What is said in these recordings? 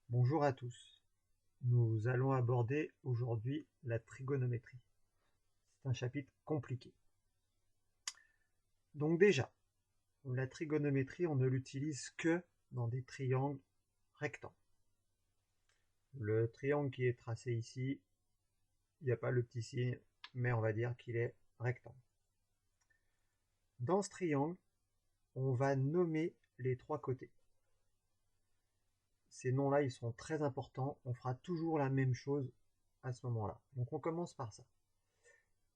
Bonjour à tous. Nous allons aborder aujourd'hui la trigonométrie. C'est un chapitre compliqué. Donc déjà, la trigonométrie, on ne l'utilise que dans des triangles rectangles. Le triangle qui est tracé ici, il n'y a pas le petit signe, mais on va dire qu'il est rectangle. Dans ce triangle, on va nommer les trois côtés. Ces noms-là, ils sont très importants. On fera toujours la même chose à ce moment-là. Donc on commence par ça.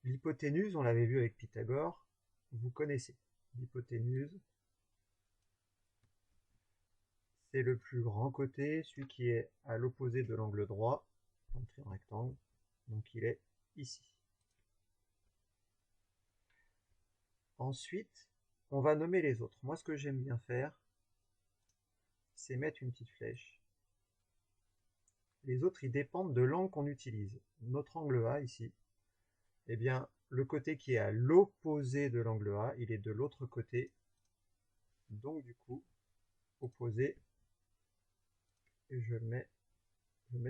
L'hypoténuse, on l'avait vu avec Pythagore, vous connaissez. L'hypoténuse, c'est le plus grand côté, celui qui est à l'opposé de l'angle droit, dans le triangle rectangle, donc il est ici. Ensuite, on va nommer les autres. Moi, ce que j'aime bien faire, c'est mettre une petite flèche. Les autres, ils dépendent de l'angle qu'on utilise. Notre angle A, ici, eh bien, le côté qui est à l'opposé de l'angle A, il est de l'autre côté. Donc, du coup, opposé, et je mets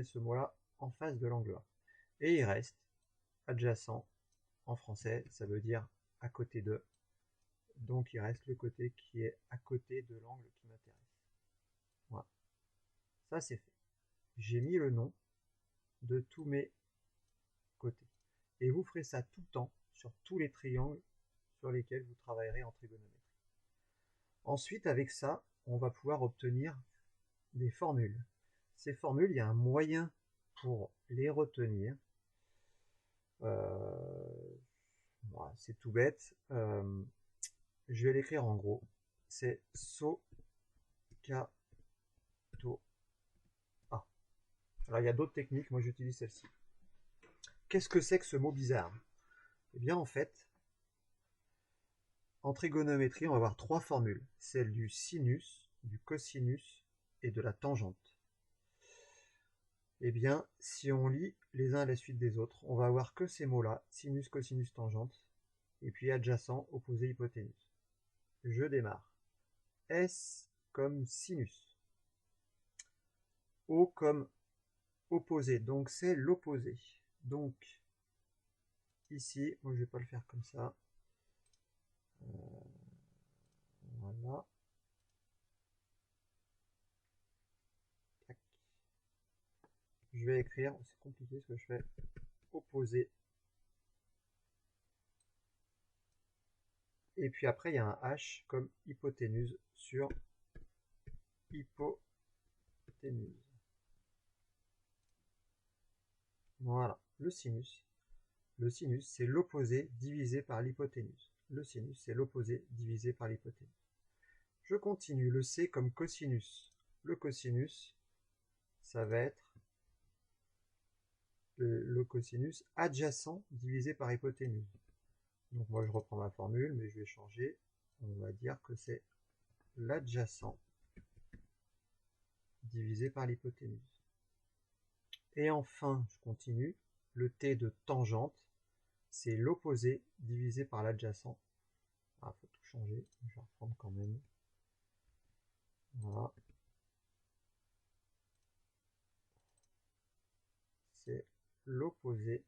ce mot-là en face de l'angle A. Et il reste adjacent, en français, ça veut dire à côté de. Donc il reste le côté qui est à côté de l'angle qui m'intéresse. Voilà. Ça c'est fait. J'ai mis le nom de tous mes côtés. Et vous ferez ça tout le temps sur tous les triangles sur lesquels vous travaillerez en trigonométrie. Ensuite, avec ça, on va pouvoir obtenir des formules. Ces formules, il y a un moyen pour les retenir. Voilà, c'est tout bête. Je vais l'écrire en gros. C'est SOHCAHTOA. Alors il y a d'autres techniques, moi j'utilise celle-ci. Qu'est-ce que c'est que ce mot bizarre? Eh bien en fait, en trigonométrie, on va avoir trois formules. Celle du sinus, du cosinus et de la tangente. Eh bien, si on lit les uns à la suite des autres, on va avoir que ces mots-là, sinus, cosinus, tangente, et puis adjacent, opposé, hypoténuse. Je démarre. S comme sinus. O comme opposé, donc c'est l'opposé. Donc, ici, moi je vais pas le faire comme ça. Voilà. Tac. Je vais écrire, c'est compliqué ce que je fais, opposé. Et puis après, il y a un H comme hypoténuse sur hypoténuse. Voilà, le sinus. Le sinus, c'est l'opposé divisé par l'hypoténuse. Le sinus, c'est l'opposé divisé par l'hypoténuse. Je continue, le C comme cosinus. Le cosinus, ça va être le cosinus adjacent divisé par hypoténuse. Donc moi je reprends ma formule, mais je vais changer. On va dire que c'est l'adjacent divisé par l'hypoténuse. Et enfin, je continue, le T de tangente, c'est l'opposé divisé par l'adjacent. Ah, faut tout changer, je vais reprendre quand même. Voilà. C'est l'opposé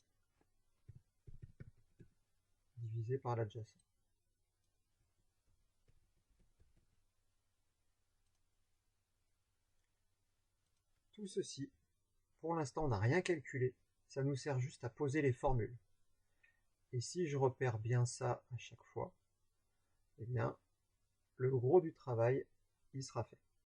divisé par l'adjacent. Tout ceci, pour l'instant, on n'a rien calculé. Ça nous sert juste à poser les formules. Et si je repère bien ça à chaque fois, eh bien, le gros du travail, il sera fait.